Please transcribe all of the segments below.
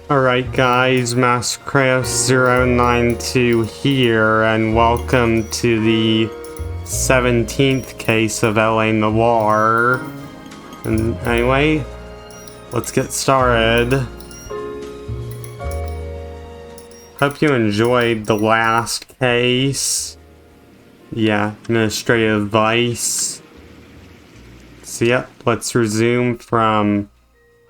Alright guys, Mastercraft092 here, and welcome to the 17th case of LA Noire. And anyway, let's get started. Hope you enjoyed the last case. Yeah, administrative vice. So yep, let's resume from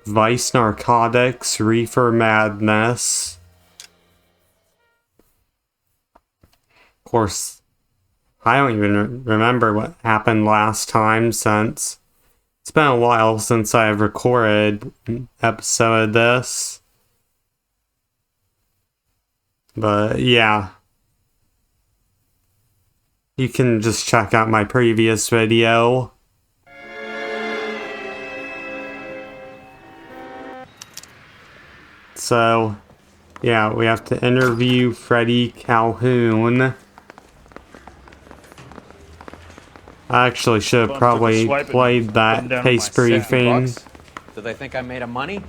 Vice Narcotics, Reefer Madness. Of course, I don't even remember what happened last time since it's been a while since I've recorded an episode of this. But yeah, you can just check out my previous video. So, yeah, we have to interview Freddie Calhoun. I actually should have probably played that case briefing. Do they think I'm made of money?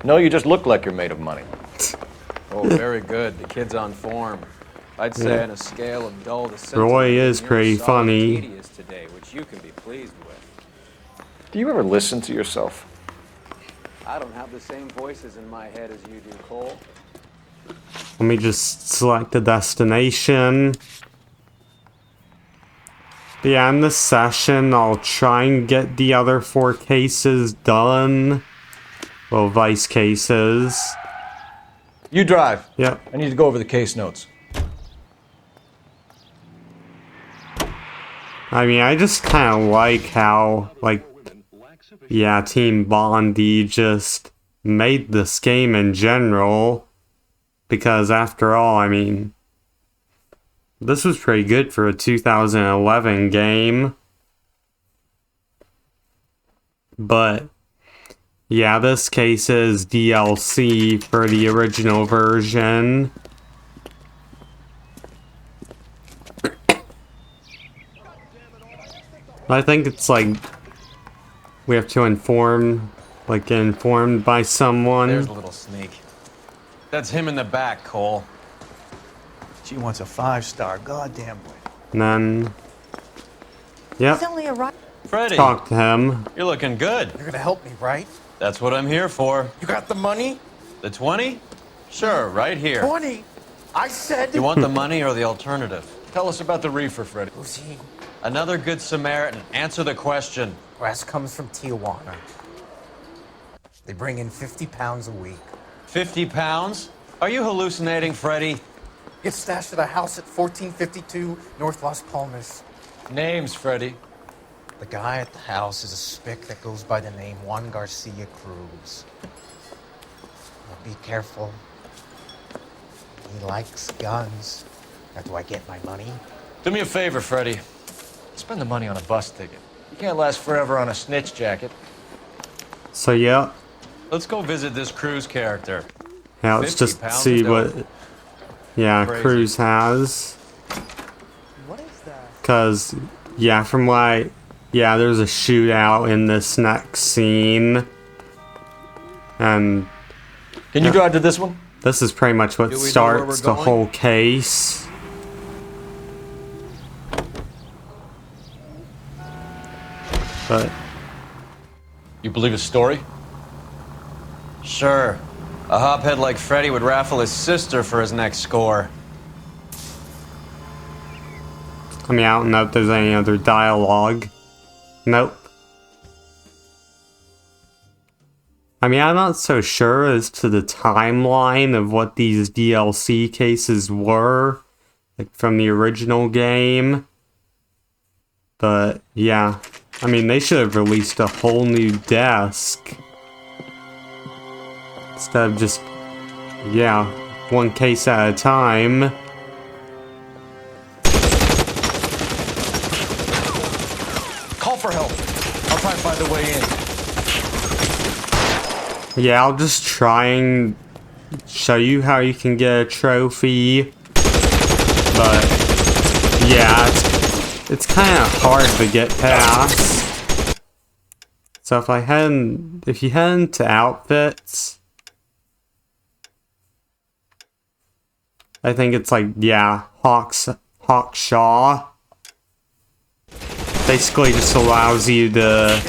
No, you just look like you're made of money. Oh, very good. The kid's on form. I'd say on a scale of dull to sensitive. Roy is pretty funny. Tedious today, which you can be pleased with. Do you ever listen to yourself? I don't have the same voices in my head as you do, Cole. Let me just select the destination. But yeah, in this session, I'll try and get the other 4 cases done. Well, vice cases. You drive. Yep. I need to go over the case notes. I mean, I just kind of like how, yeah, Team Bondi just made this game in general. Because after all, I mean, this was pretty good for a 2011 game. But, yeah, this case is DLC for the original version. I think it's like we have to get informed by someone. There's a little sneak. That's him in the back, Cole. She wants a 5-star goddamn way. And then, yep, Freddie, talk to him. you're looking good. You're gonna help me, right? That's what I'm here for. You got the money? The 20? Sure, right here. 20? I said... You want the money or the alternative? Tell us about the reefer, Freddie. Who's he? Another good Samaritan. Answer the question. Grass comes from Tijuana. They bring in 50 pounds a week. 50 pounds? Are you hallucinating, Freddie? Gets stashed at a house at 1452 North Las Palmas. Names, Freddie. The guy at the house is a spick that goes by the name Juan Garcia Cruz. Now be careful. He likes guns. Now, do I get my money? Do me a favor, Freddie. Spend the money on a bus ticket. You can't last forever on a snitch jacket. So yeah, Let's go visit this Cruz character. let's 50 just pounds see of what, dope. yeah, Crazy. Cruz has. What is that? Cause, yeah, there's a shootout in this next scene. And Can you drive to this one? this is pretty much what Do we know where we're starts the going? whole case. But, You believe his story? Sure. A hophead like Freddie would raffle his sister for his next score. I mean, I don't know if there's any other dialogue. Nope. I mean, I'm not so sure as to the timeline of what these DLC cases were, like from the original game. But, yeah. I mean, they should have released a whole new desk. Instead of just, yeah, one case at a time. Call for help. I'll try and find a way in. Yeah, I'll just try and show you how you can get a trophy. But, yeah, it's kind of hard to get past. So if you head into outfits, I think it's like, yeah, Hawkshaw. Basically just allows you to,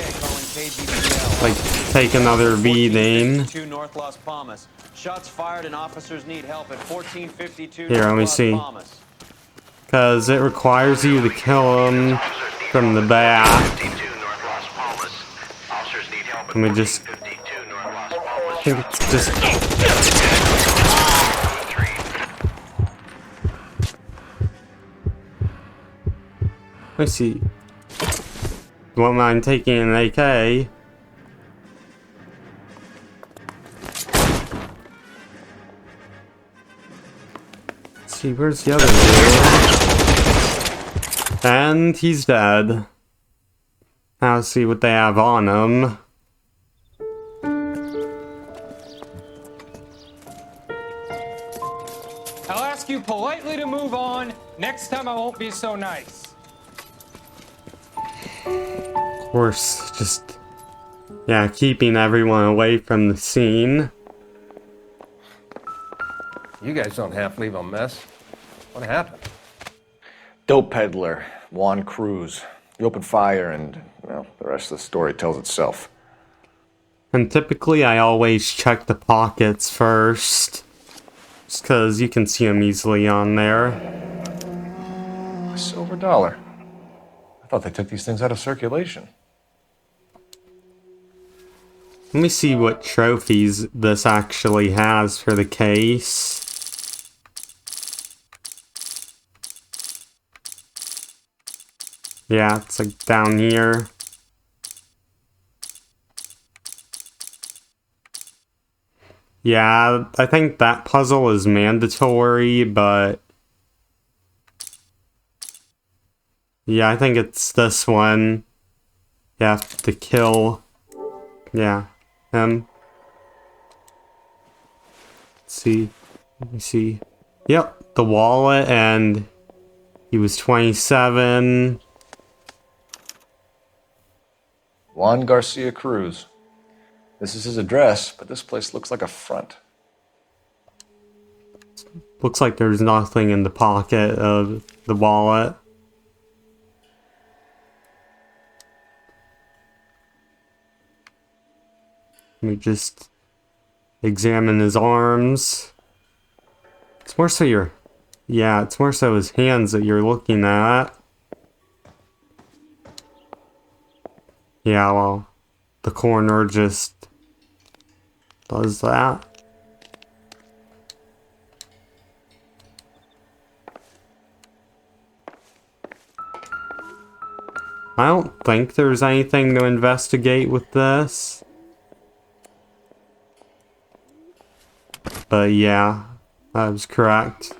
like, take another beating. North Las Palmas. Shots fired and officers need help at 1452 Here, let me see. Because it requires you to kill him from the back. Let me just... I think it's just... Let me see. Won't mind taking an AK. Let's see, where's the other dude? And he's dead. Now let's see what they have on him. I'll ask you politely to move on. Next time I won't be so nice. Of course, just... yeah, keeping everyone away from the scene. You guys don't half leave a mess. What happened? Dope peddler, Juan Cruz. He opened fire and, well, the rest of the story tells itself. And typically I always check the pockets first. Just because you can see them easily on there. A silver dollar. I thought they took these things out of circulation. Let me see what trophies this actually has for the case. Yeah, it's like down here. Yeah, I think that puzzle is mandatory, but... yeah, I think it's this one. You have to kill... yeah, him. Let's see. Let me see. Yep, the wallet, and he was 27. Juan Garcia Cruz. This is his address, but this place looks like a front. Looks like there's nothing in the pocket of the wallet. Let me just examine his arms. It's more so your... yeah, it's more so his hands that you're looking at. Yeah, well, the coroner just does that. I don't think there's anything to investigate with this. But yeah, that was correct.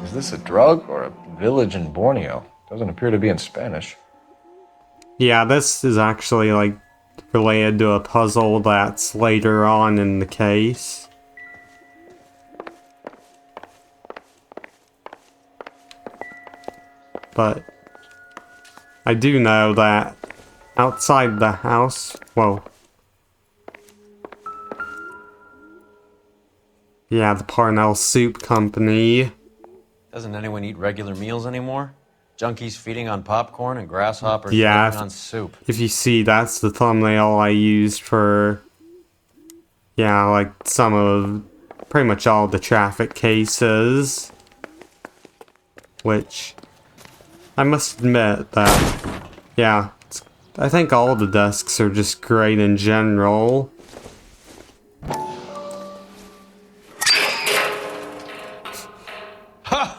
Is this a drug or a village in Borneo? Doesn't appear to be in Spanish. Yeah, this is actually like related to a puzzle that's later on in the case. But I do know that outside the house, whoa. Yeah, the Parnell Soup Company. Doesn't anyone eat regular meals anymore? Junkies feeding on popcorn and grasshoppers Yeah, living on soup. If you see, that's the thumbnail I used for, yeah, like some of, pretty much all the traffic cases. Which, I must admit that, yeah, I think all the desks are just great in general.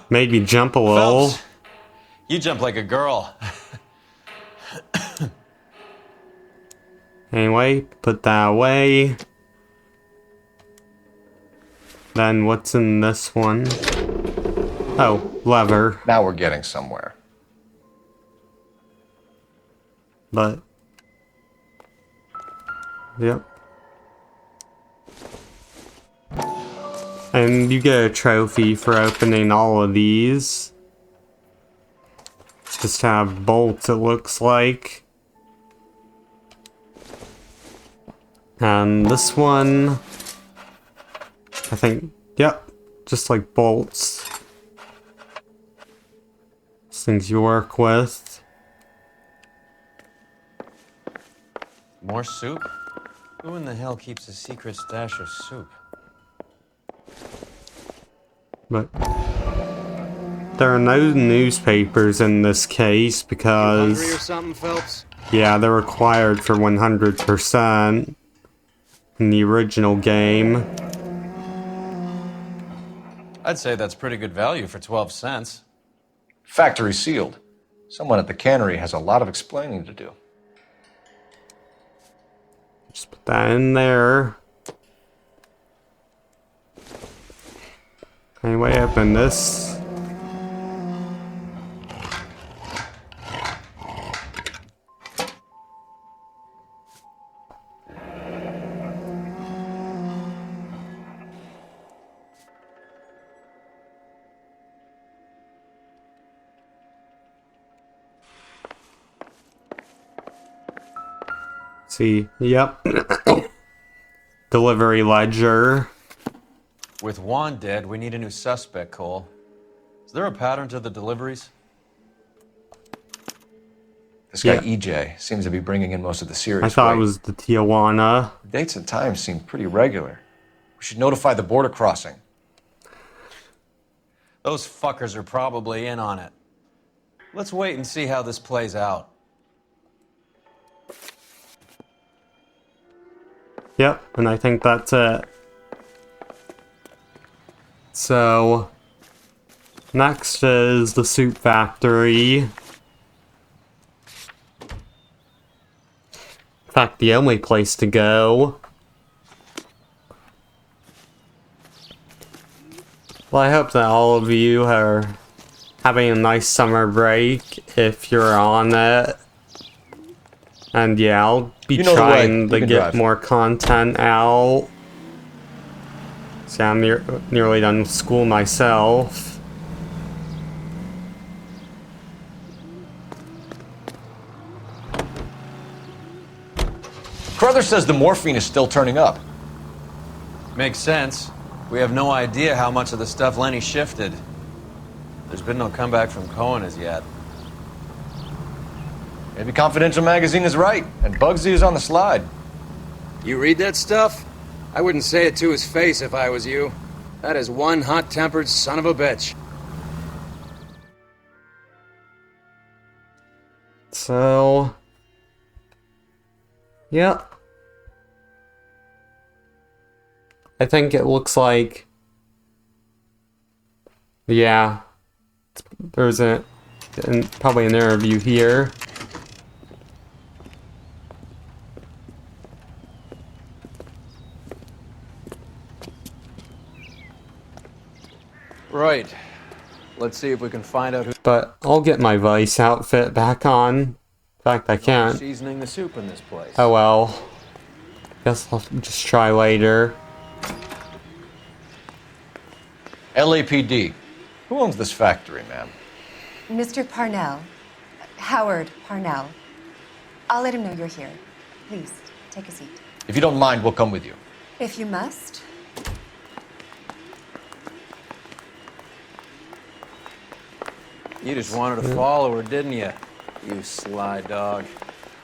Made me jump a little. Phelps, you jump like a girl. Anyway, put that away. Then what's in this one? Oh, lever. Now we're getting somewhere. But... yep. And you get a trophy for opening all of these. Just have bolts, it looks like. And this one, I think, yep, just like bolts. Things you work with. More soup? Who in the hell keeps a secret stash of soup? But there are no newspapers in this case You hungry or because, something, Phelps? yeah, they're required for 100% in the original game. I'd say that's pretty good value for 12 cents. Factory sealed. Someone at the cannery has a lot of explaining to do. Just put that in there. Anyway, open this. See, yep. Delivery ledger. With Juan dead, we need a new suspect, Cole. Is there a pattern to the deliveries? This guy, Yeah. EJ, seems to be bringing in most of the serious I thought it weight. was the Tijuana. Dates and times seem pretty regular. We should notify the border crossing. Those fuckers are probably in on it. Let's wait and see how this plays out. Yep, and I think that's it. So, next is the soup factory. In fact, the only place to go. Well, I hope that all of you are having a nice summer break if you're on it. And yeah, I'll be You know the way. trying You to can get drive. more content out. See, I'm nearly done with school myself. Carruthers says the morphine is still turning up. Makes sense. We have no idea how much of the stuff Lenny shifted. There's been no comeback from Cohen as yet. Maybe Confidential Magazine is right, and Bugsy is on the slide. You read that stuff? I wouldn't say it to his face if I was you. That is one hot-tempered son of a bitch. So, yep. I think it looks like, yeah, there's probably an interview here. Right. Let's see if we can find out who's But I'll get my Vice outfit back on. In fact, I can't. seasoning the soup in this place. Oh well. Guess I'll just try later. LAPD. Who owns this factory, ma'am? Mr. Parnell. Howard Parnell. I'll let him know you're here. Please, take a seat. If you don't mind, we'll come with you. If you must. You just wanted to follow her, didn't you? You sly dog.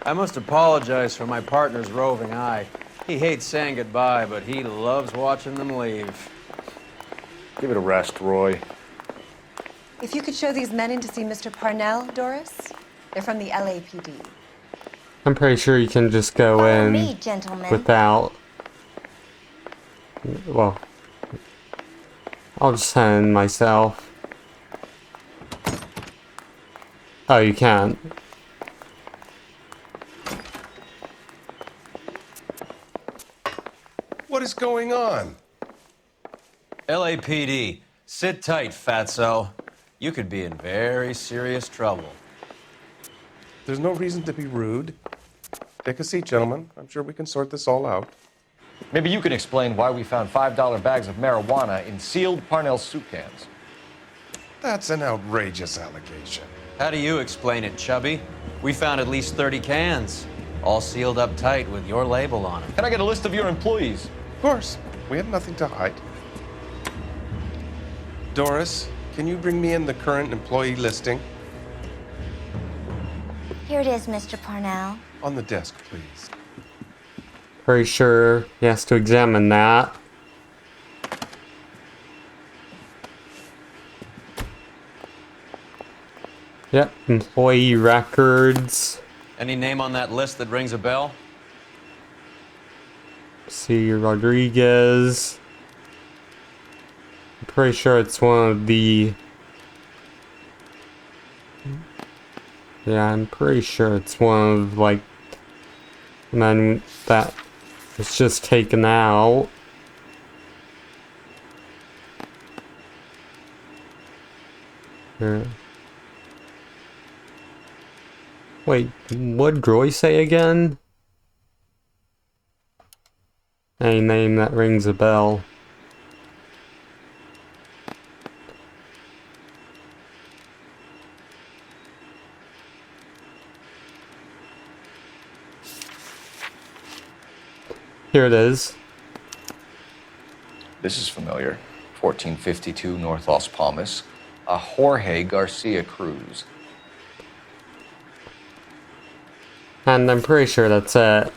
I must apologize for my partner's roving eye. He hates saying goodbye, but he loves watching them leave. Give it a rest, Roy. If you could show these men in to see Mr. Parnell, Doris. They're from the LAPD. I'm pretty sure you can just go Follow in me, gentlemen. without. Well, I'll just send myself. Oh, you can't. What is going on? LAPD, sit tight, fatso. You could be in very serious trouble. There's no reason to be rude. Take a seat, gentlemen. I'm sure we can sort this all out. Maybe you can explain why we found $5 bags of marijuana in sealed Parnell soup cans. That's an outrageous allegation. How do you explain it, Chubby? We found at least 30 cans, All sealed up tight with your label on them. Can I get a list of your employees? Of course, we have nothing to hide. Doris, can you bring me in the current employee listing? Here it is, Mr. Parnell. On the desk, please. Pretty sure he has to examine that. Yep, employee records. Any name on that list that rings a bell? See, Rodriguez. I'm pretty sure it's one of the... Yeah, I'm pretty sure it's one of, like... men that was just taken out. Yeah. Wait, what did Roy say again? Any name that rings a bell. Here it is. This is familiar. 1452 North Las Palmas. A Jorge Garcia Cruz. And I'm pretty sure that's it.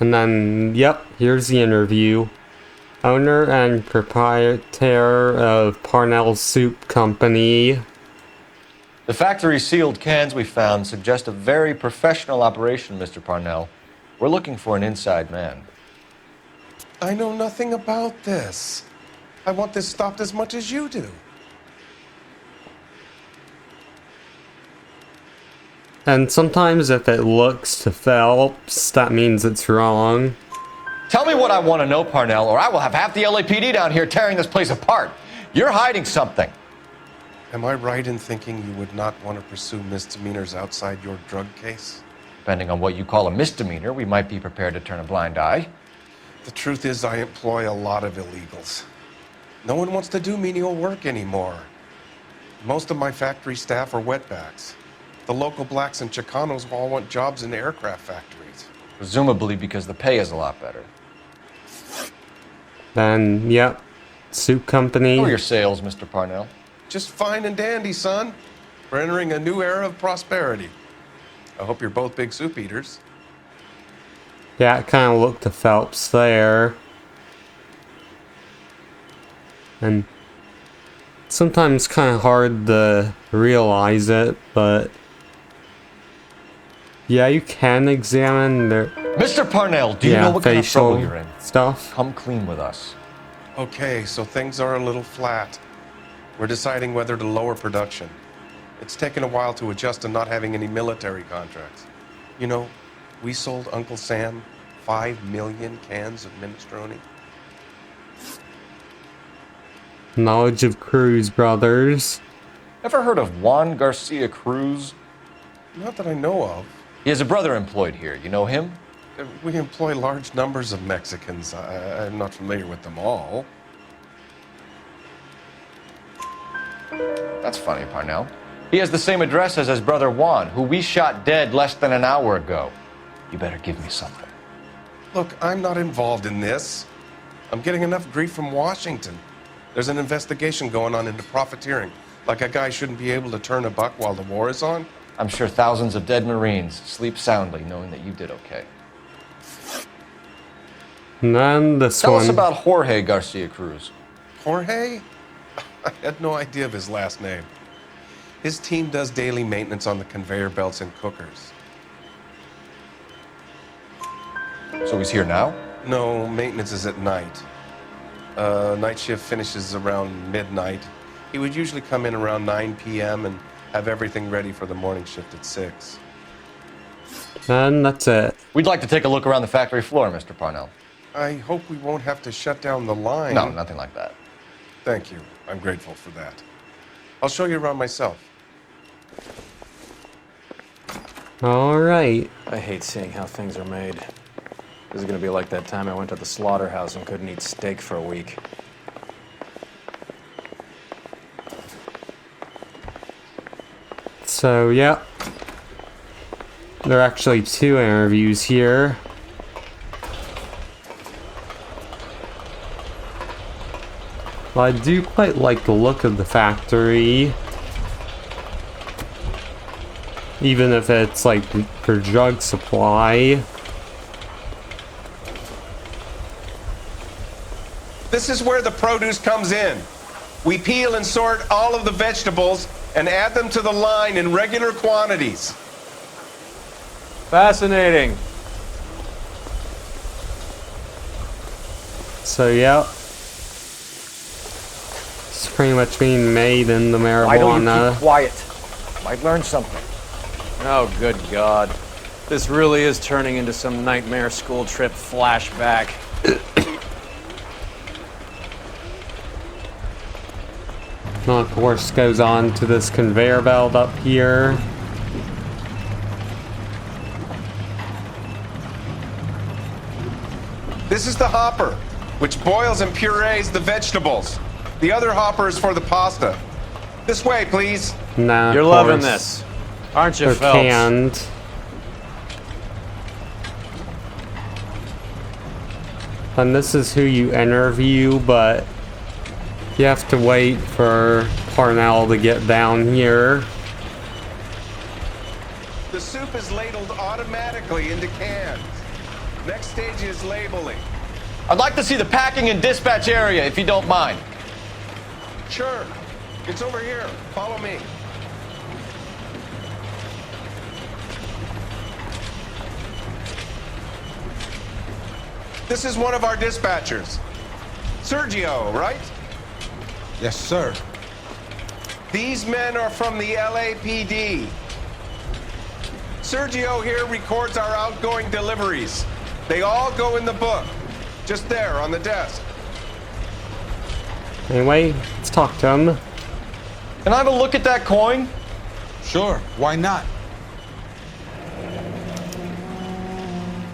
And then, yep, here's the interview. Owner and proprietor of Parnell Soup Company. The factory sealed cans we found suggest a very professional operation, Mr. Parnell. We're looking for an inside man. I know nothing about this. I want this stopped as much as you do. And sometimes if it looks to Phelps, that means it's wrong. Tell me what I want to know, Parnell, or I will have half the LAPD down here tearing this place apart. You're hiding something. Am I right in thinking you would not want to pursue misdemeanors outside your drug case? Depending on what you call a misdemeanor, we might be prepared to turn a blind eye. The truth is, I employ a lot of illegals. No one wants to do menial work anymore. Most of my factory staff are wetbacks. The local blacks and Chicanos all want jobs in aircraft factories. Presumably because the pay is a lot better. Then, yep, Soup Company. How are your sales, Mr. Parnell? Just fine and dandy, son. We're entering a new era of prosperity. I hope you're both big soup eaters. Yeah, it kind of looked to Phelps there. And sometimes kind of hard to realize it, but yeah, you can examine their Mr. Parnell, do you know what kind of trouble facial you're in? stuff. Come clean with us. Okay, so things are a little flat. We're deciding whether to lower production. It's taken a while to adjust to not having any military contracts. You know, we sold Uncle Sam 5 million cans of minestrone. Knowledge of Cruz Brothers. Ever heard of Juan Garcia Cruz? Not that I know of. He has a brother employed here. You know him? We employ large numbers of Mexicans. I'm not familiar with them all. That's funny, Parnell. He has the same address as his brother Juan, who we shot dead less than an hour ago. You better give me something. Look, I'm not involved in this. I'm getting enough grief from Washington. There's an investigation going on into profiteering. Like a guy shouldn't be able to turn a buck while the war is on. I'm sure thousands of dead Marines sleep soundly knowing that you did okay. And then this Tell one. us about Jorge Garcia Cruz. Jorge? I had no idea of his last name. His team does daily maintenance on the conveyor belts and cookers. So he's here now? No, maintenance is at night. Night shift finishes around midnight. He would usually come in around 9 p.m. and have everything ready for the morning shift at 6. And that's it. We'd like to take a look around the factory floor, Mr. Parnell. I hope we won't have to shut down the line. No, nothing like that. Thank you. I'm grateful for that. I'll show you around myself. Alright. I hate seeing how things are made. This is gonna be like that time I went to the slaughterhouse and couldn't eat steak for a week. So, yeah. there are actually 2 interviews here. Well, I do quite like the look of the factory. Even if it's like for drug supply. This is where the produce comes in. We peel and sort all of the vegetables and add them to the line in regular quantities. Fascinating. So, yeah. It's pretty much being made in the marijuana. Why don't you keep quiet? Might learn something. Oh, good God. This really is turning into some nightmare school trip flashback. Well, of course, goes on to this conveyor belt up here. This is the hopper, which boils and purees the vegetables. The other hopper is for the pasta. This way, please. Nah, You're of loving course. this, aren't you, They're Phelps? canned. And this is who you interview, but you have to wait for Parnell to get down here. The soup is ladled automatically into cans. Next stage is labeling. I'd like to see the packing and dispatch area, if you don't mind. Sure. It's over here. Follow me. This is one of our dispatchers. Sergio, right? Yes, sir. These men are from the LAPD. Sergio here records our outgoing deliveries. They all go in the book. Just there on the desk. Anyway, let's talk to him. Can I have a look at that coin? Sure, why not?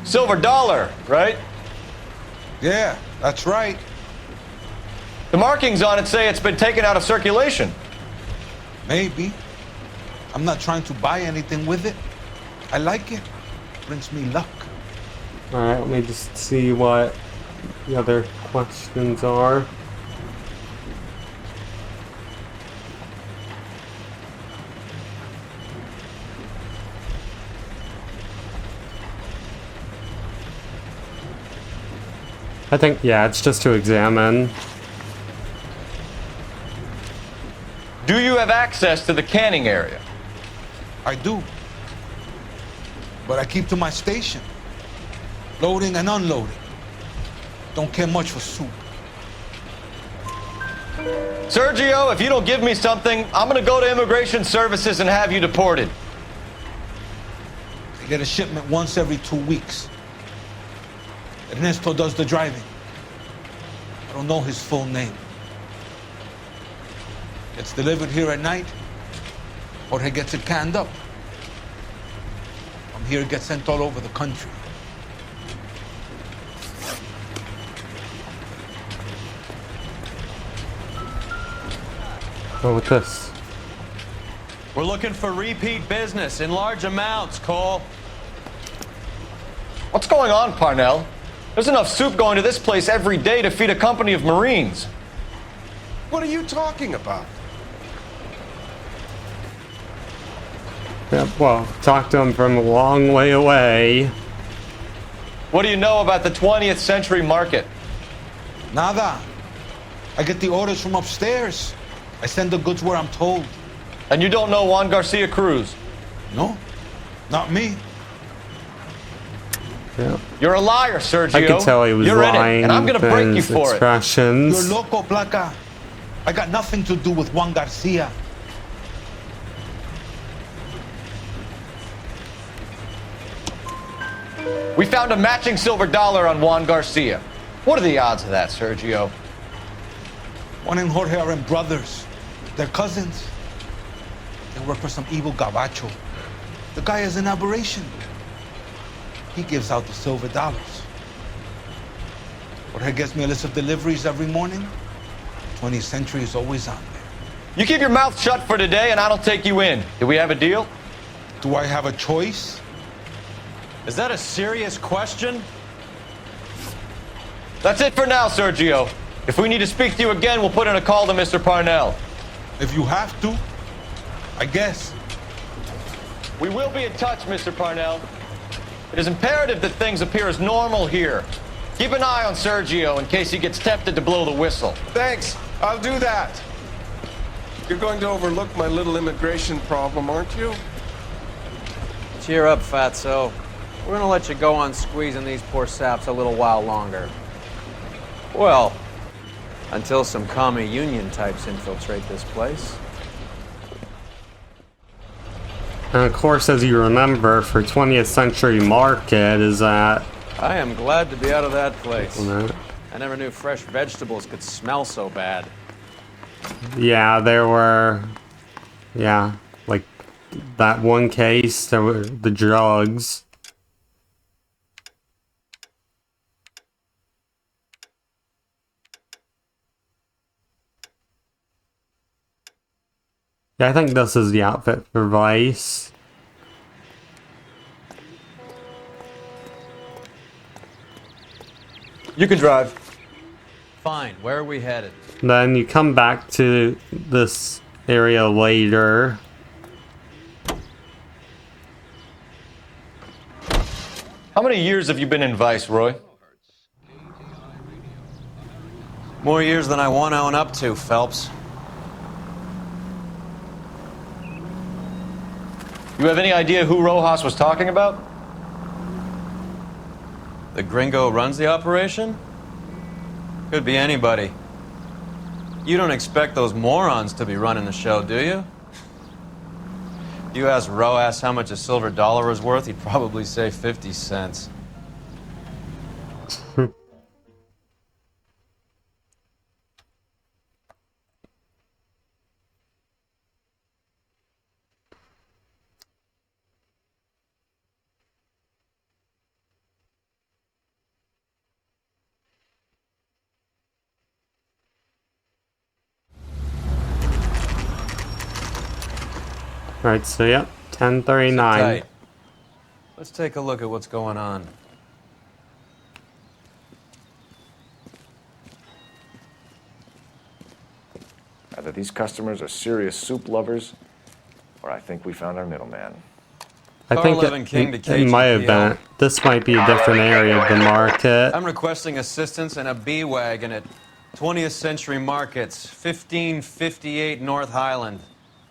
Silver dollar, right? Yeah, that's right. The markings on it say it's been taken out of circulation. Maybe. I'm not trying to buy anything with it. I like it. Brings me luck. Alright, let me just see what the other questions are. I think, yeah, it's just to examine. Do you have access to the canning area? I do. But I keep to my station. Loading and unloading. Don't care much for soup. Sergio, if you don't give me something, I'm gonna go to Immigration Services and have you deported. I get a shipment once every 2 weeks. Ernesto does the driving. I don't know his full name. It's delivered here at night, or he gets it canned up. From here, it gets sent all over the country. Oh, with this. We're looking for repeat business in large amounts, Cole. What's going on, Parnell? There's enough soup going to this place every day to feed a company of Marines. What are you talking about? Yeah, well, talk to him from a long way away. What do you know about the 20th century market? Nada. I get the orders from upstairs. I send the goods where I'm told. And you don't know Juan Garcia Cruz? No, not me. Yeah. You're a liar, Sergio. I could tell he was You're in lying. it, and I'm gonna break you his for it. expressions. You're loco, Placa. I got nothing to do with Juan Garcia. We found a matching silver dollar on Juan Garcia. What are the odds of that, Sergio? Juan and Jorge are brothers. They're cousins. They work for some evil gabacho. The guy is an aberration. He gives out the silver dollars. Jorge gets me a list of deliveries every morning. 20th Century is always on there. You keep your mouth shut for today, and I don't take you in. Do we have a deal? Do I have a choice? Is that a serious question? That's it for now, Sergio. If we need to speak to you again, we'll put in a call to Mr. Parnell. If you have to, I guess. We will be in touch, Mr. Parnell. It is imperative that things appear as normal here. Keep an eye on Sergio in case he gets tempted to blow the whistle. Thanks. I'll do that. You're going to overlook my little immigration problem, aren't you? Cheer up, fatso. We're gonna let you go on squeezing these poor saps a little while longer. Well, until some commie union types infiltrate this place. And of course, as you remember, for 20th Century Market is that... I am glad to be out of that place. I never knew fresh vegetables could smell so bad. Yeah, there were... Yeah, like that one case, there were the drugs. Yeah, I think this is the outfit for Vice. You can drive. Fine, where are we headed? Then you come back to this area later. How many years have you been in Vice, Roy? More years than I want to own up to, Phelps. You have any idea who Rojas was talking about? The gringo runs the operation? Could be anybody. You don't expect those morons to be running the show, do you? You ask Rojas how much a silver dollar is worth, he'd probably say 50 cents. Right, so yep, 10:39. Tight. Let's take a look at what's going on. Either these customers are serious soup lovers, or I think we found our middleman. I think it might have been. This might be a different area of the market. I'm requesting assistance in a B-Wagon at 20th Century Markets, 1558 North Highland.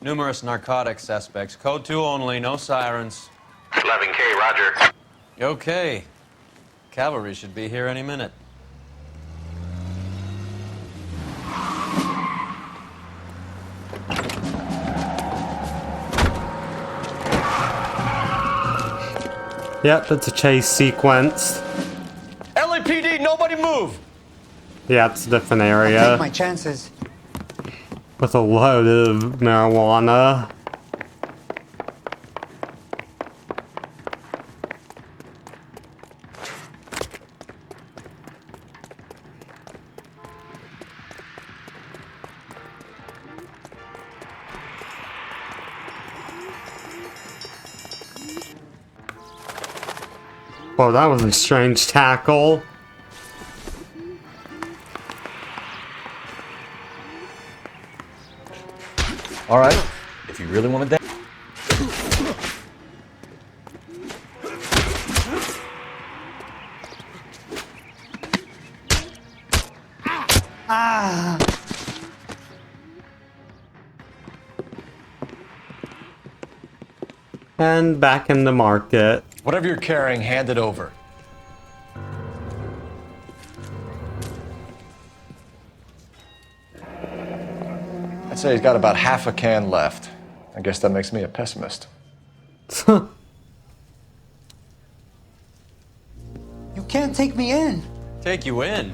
Numerous narcotic suspects. Code 2 only, no sirens. 11K, roger. Okay. Cavalry should be here any minute. Yep, it's a chase sequence. LAPD, nobody move! Yeah, it's a different I'll area. take my chances. With a load of marijuana. Whoa, that was a strange tackle. All right, if you really want to dance. And back in the market. Whatever you're carrying, hand it over. I'd say he's got about half a can left. I guess that makes me a pessimist. You can't take me in. Take you in?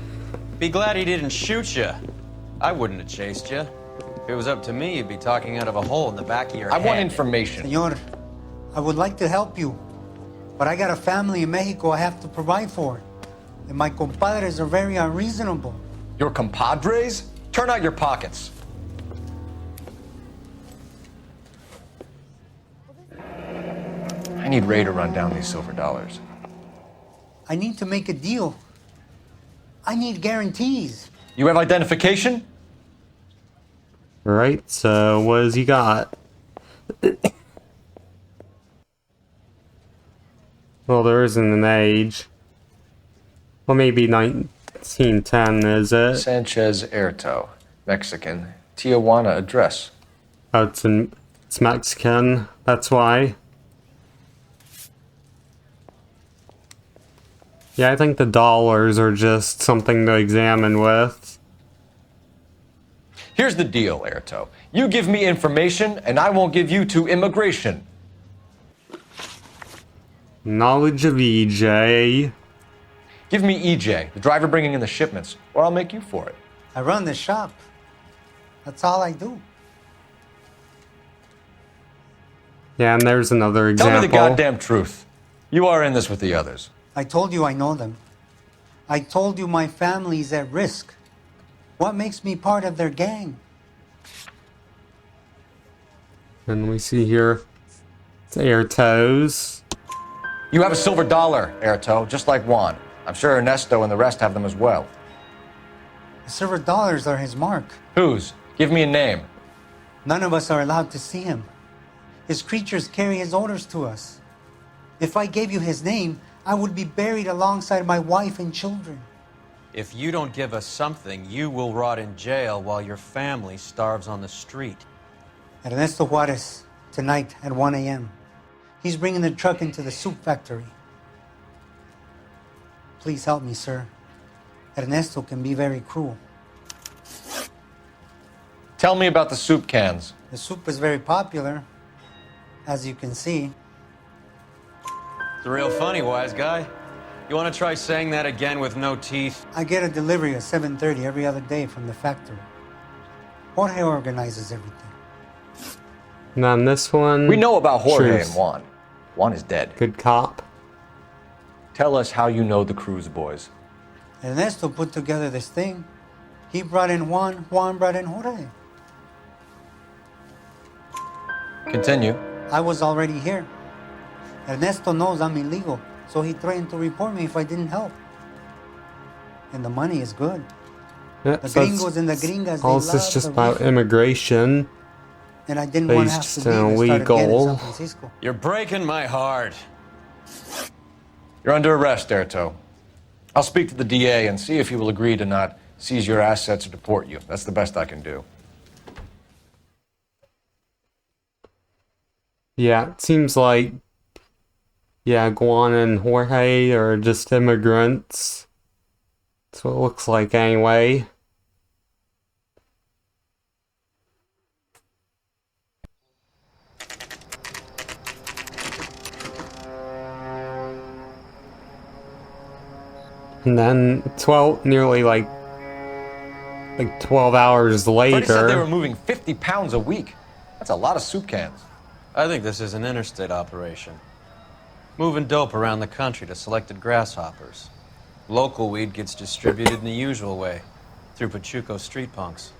Be glad he didn't shoot you. I wouldn't have chased you. If it was up to me, you'd be talking out of a hole in the back of your head. I want information. Senor, I would like to help you, but I got a family in Mexico I have to provide for. And my compadres are very unreasonable. Your compadres? Turn out your pockets. I need Ray to run down these silver dollars. I need to make a deal. I need guarantees. You have identification? Right, so what has he got? Well, there isn't an age. Well, maybe 1910, is it? Sanchez Erto, Mexican. Tijuana address. Oh, it's Mexican, that's why. Yeah, I think the dollars are just something to examine with. Here's the deal, Erto. You give me information, and I won't give you to immigration. Knowledge of EJ. Give me EJ, the driver bringing in the shipments, or I'll make you for it. I run the shop. That's all I do. Yeah, and there's another example. Tell me the goddamn truth. You are in this with the others. I told you I know them. I told you my family's at risk. What makes me part of their gang? And we see here, it's Erto's. You have a silver dollar, Erto, just like Juan. I'm sure Ernesto and the rest have them as well. The silver dollars are his mark. Whose? Give me a name. None of us are allowed to see him. His creatures carry his orders to us. If I gave you his name, I would be buried alongside my wife and children. If you don't give us something, you will rot in jail while your family starves on the street. Ernesto Juarez, tonight at 1 a.m. He's bringing the truck into the soup factory. Please help me, sir. Ernesto can be very cruel. Tell me about the soup cans. The soup is very popular, as you can see. It's real funny, wise guy. You want to try saying that again with no teeth? I get a delivery at 7:30 every other day from the factory. Jorge organizes everything. And on this one... We know about Jorge Truth. and Juan. Juan is dead. Good cop. Tell us how you know the Cruz boys. Ernesto put together this thing. He brought in Juan, Juan brought in Jorge. Continue. I was already here. Ernesto knows I'm illegal, so he threatened to report me if I didn't help. And the money is good. Yeah, The so gringos and the gringas, they all love this is just the about reefer. immigration. And I didn't want to have Based to leave and start again in illegal. San Francisco. You're breaking my heart. You're under arrest, Erto. I'll speak to the DA and see if he will agree to not seize your assets or deport you. That's the best I can do. Yeah, it seems like... Yeah, Juan and Jorge are just immigrants. That's what it looks like anyway. And then nearly like 12 hours Freddie said they were later, moving 50 pounds a week. That's a lot of soup cans. I think this is an interstate operation. Moving dope around the country to selected grasshoppers. Local weed gets distributed in the usual way, through Pachuco street punks.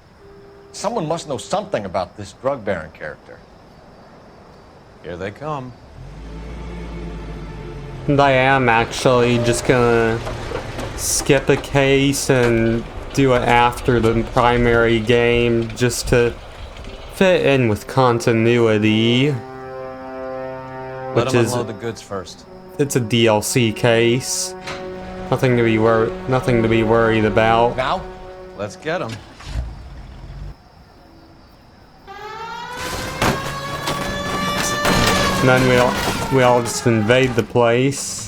Someone must know something about this drug baron character. Here they come. and I am actually just gonna skip a case and do it after the primary game just to fit in with continuity. Let them unload the goods first. It's a DLC case. Nothing to be worried about. Now, let's get them. And then we all just invade the place.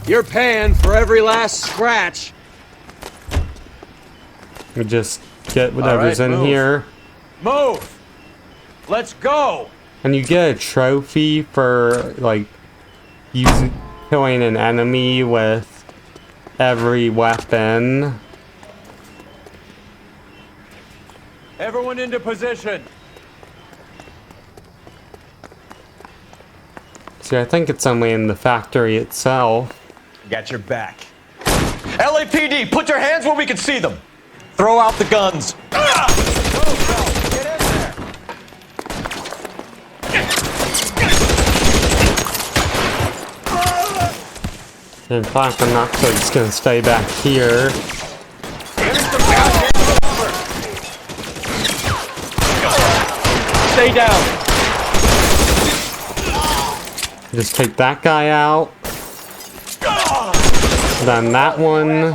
You're paying for every last scratch. We just get whatever's in move. here. Move! Let's go! And you get a trophy for, like, killing an enemy with every weapon. Everyone into position. See, I think it's only in the factory itself. got your back. LAPD, put your hands where we can see them. Throw out the guns. Get in there. In fact, I'm not just gonna stay back here. Stay down. Just take that guy out. Then that one.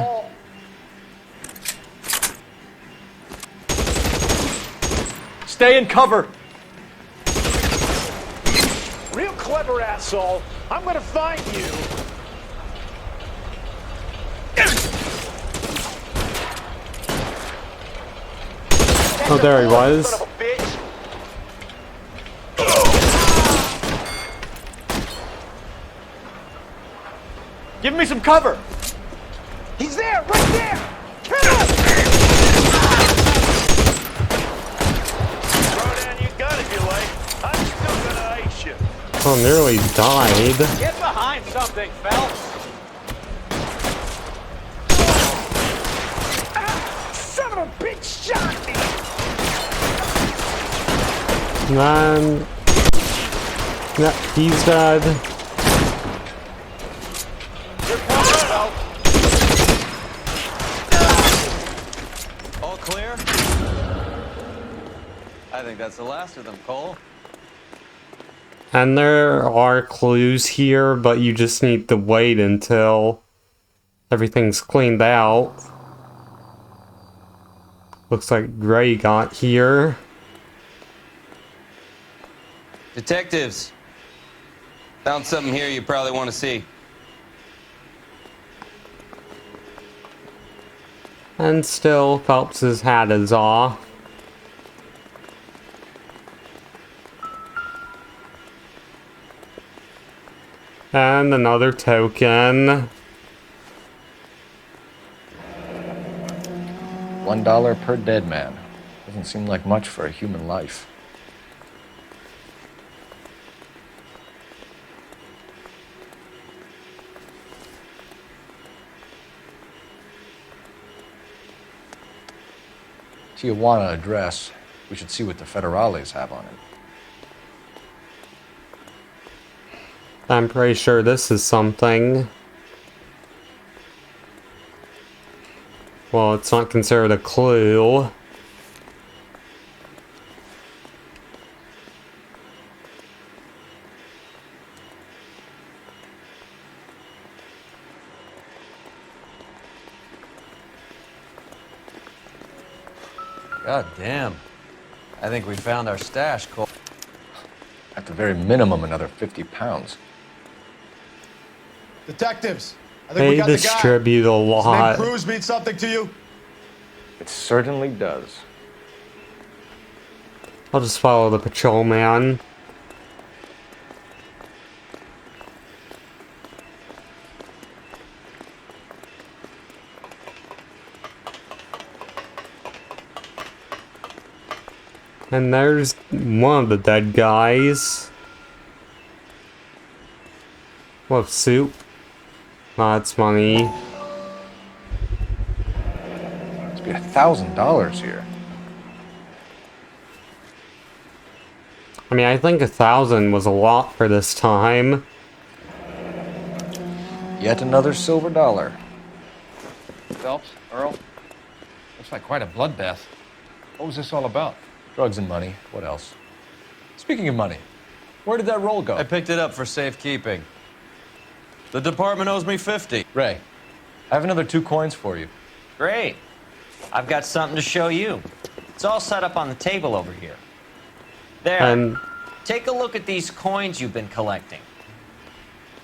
Stay in cover. Real clever, asshole. I'm gonna find you. Oh, there he was. Son of a bitch. Give me some cover. He's there, right there. Kill him. Throw down your gun if you like. I'm still gonna ice you. Oh, nearly died. Get behind something, Phelps. Son of a bitch shot me. Then. Yeah, he's dead. All clear? I think that's the last of them, Cole. And there are clues here, but you just need to wait until everything's cleaned out. Looks like Gray got here. Detectives, found something here you probably want to see. And still, Phelps's hat is off. And another token. $1 per dead man. Doesn't seem like much for a human life. Tijuana address. We should see what the federales have on it. I'm pretty sure this is something. Well, it's not considered a clue. God damn. I think we found our stash, Cole. At the very minimum, another 50 pounds. Detectives, I think They we got the guy. distribute a Does the name lot. Cruz mean something to you? It certainly does. I'll just follow the patrolman. And there's one of the dead guys. What, soup? That's money. Must be $1,000 here. I mean, I think 1,000 was a lot for this time. Yet another silver dollar. Phelps, Earl, looks like quite a bloodbath. What was this all about? Drugs and money. What else? Speaking of money, where did that roll go? I picked it up for safekeeping. The department owes me 50. Ray, I have another 2 coins for you. Great. I've got something to show you. It's all set up on the table over here. There. And take a look at these coins you've been collecting.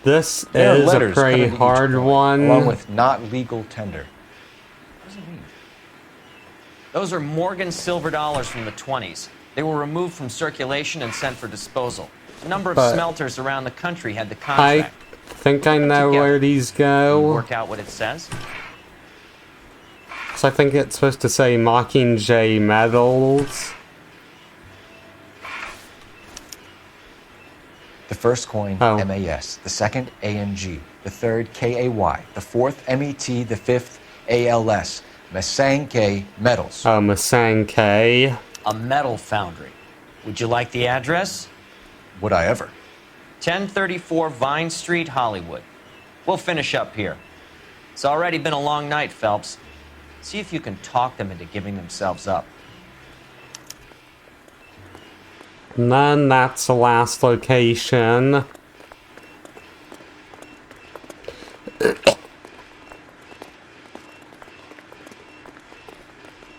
this There are is a letters cut pretty into each hard coin, one. along with not legal tender. What does it mean? Those are Morgan silver dollars from the 20s. They were removed from circulation and sent for disposal. A number of But smelters around the country had the I contract. think I know where these Can you go. work out what it says? So I think it's supposed to say Mockingjay Metals. The first coin, Oh. MAS. The second, ANG. The third, KAY. The fourth, MET. The fifth, ALS. Masanke Metals. Masanke. A metal foundry. Would you like the address? Would I ever? 1034 Vine Street, Hollywood. We'll finish up here. It's already been a long night, Phelps. See if you can talk them into giving themselves up. And then that's the last location.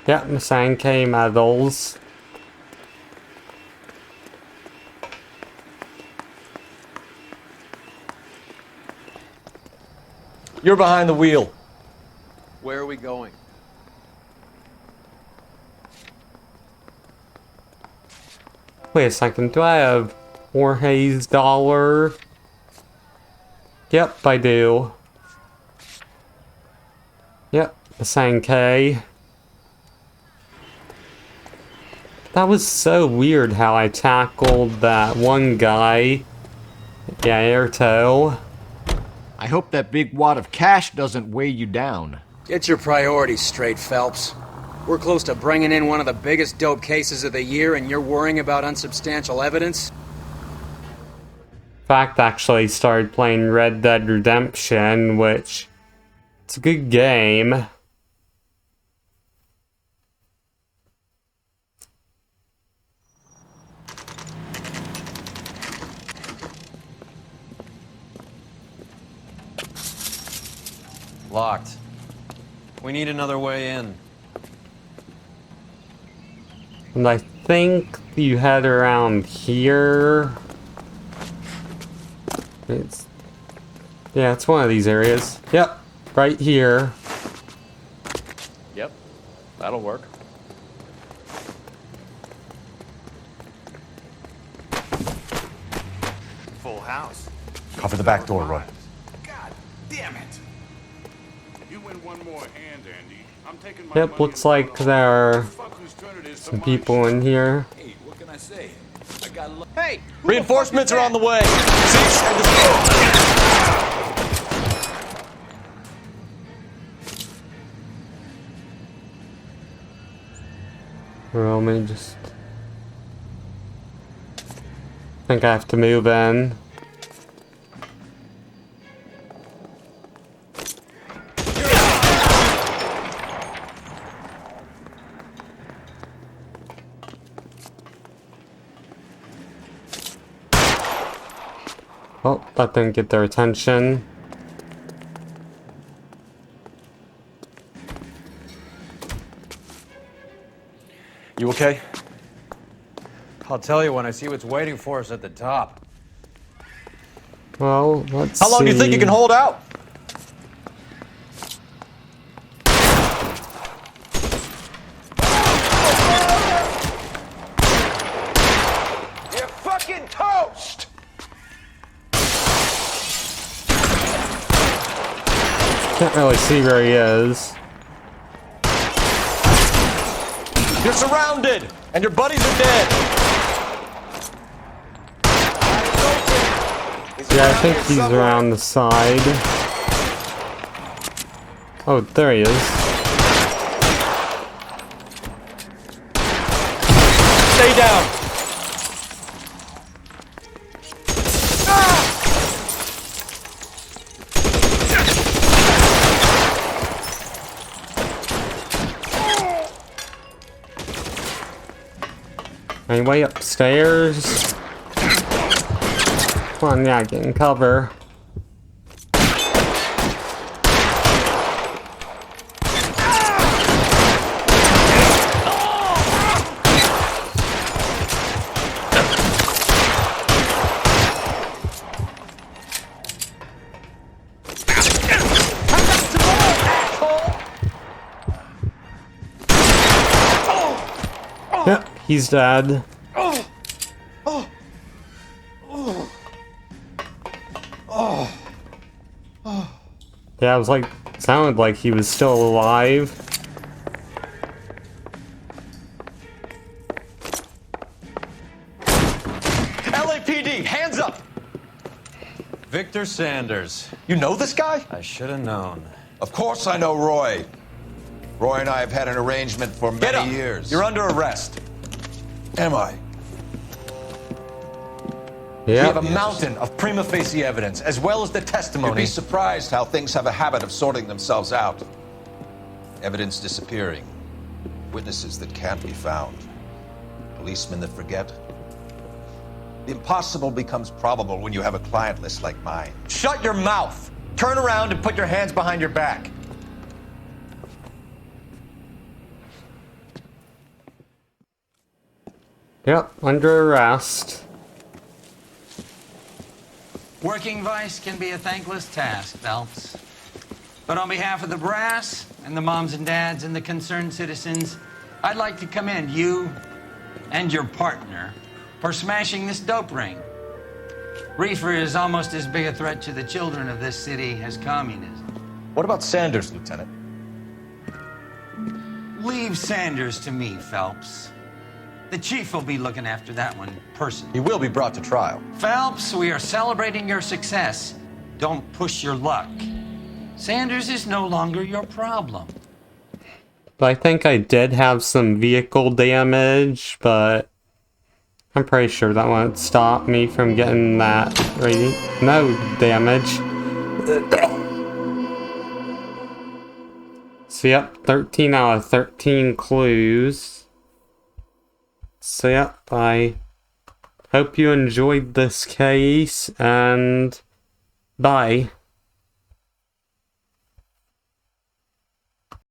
Yep, Masanke medals. You're behind the wheel. Where are we going? Wait a second, do I have Jorge's dollar? Yep, I do. Yep, Masanke. That was so weird how I tackled that one guy. Yeah, Airto. I hope that big wad of cash doesn't weigh you down. Get your priorities straight, Phelps. We're close to bringing in one of the biggest dope cases of the year, and you're worrying about unsubstantial evidence? In fact, actually started playing Red Dead Redemption, which it's a good game. Locked. We need another way in. And I think you head around here. Yeah, it's one of these areas. Yep, right here. Yep, that'll work. Full house. Cover the back door, Roy. God damn it! You win one more hand, Andy. I'm taking my Yep, looks like there are some people in here. Hey, what can I say? I got Hey! Reinforcements are on the way! Cease and desist! Well, let me just... I think I have to move in. Oh, that didn't get their attention. You okay? I'll tell you when I see what's waiting for us at the top. Well, let's see. How long do you think you can hold out? You're fucking toast! Can't really see where he is. You're surrounded, and your buddies are dead. Yeah, I think he's around the side. Oh, there he is. Stay down. Anyway, upstairs. Come on, yeah, get in cover. Yep, he's dead. Yeah, it was like, sounded like he was still alive. LAPD, hands up! Victor Sanders. You know this guy? I should have known. Of course I know Roy. Roy and I have had an arrangement for Get up. many years. You're under arrest. Am I? We Yep. have a mountain of prima facie evidence, as well as the testimony. You'd be surprised how things have a habit of sorting themselves out. Evidence disappearing. Witnesses that can't be found. Policemen that forget. The impossible becomes probable when you have a client list like mine. Shut your mouth! Turn around and put your hands behind your back. Yep, under arrest. Working vice can be a thankless task, Phelps. But on behalf of the brass and the moms and dads and the concerned citizens, I'd like to commend you and your partner for smashing this dope ring. Reefer is almost as big a threat to the children of this city as communism. What about Sanders, Lieutenant? Leave Sanders to me, Phelps. The chief will be looking after that one personally. He will be brought to trial. Phelps, we are celebrating your success. Don't push your luck. Sanders is no longer your problem. But I think I did have some vehicle damage, but I'm pretty sure that won't stop me from getting that rating. No damage. So yep, 13 out of 13 clues. So yep, I hope you enjoyed this case, and bye.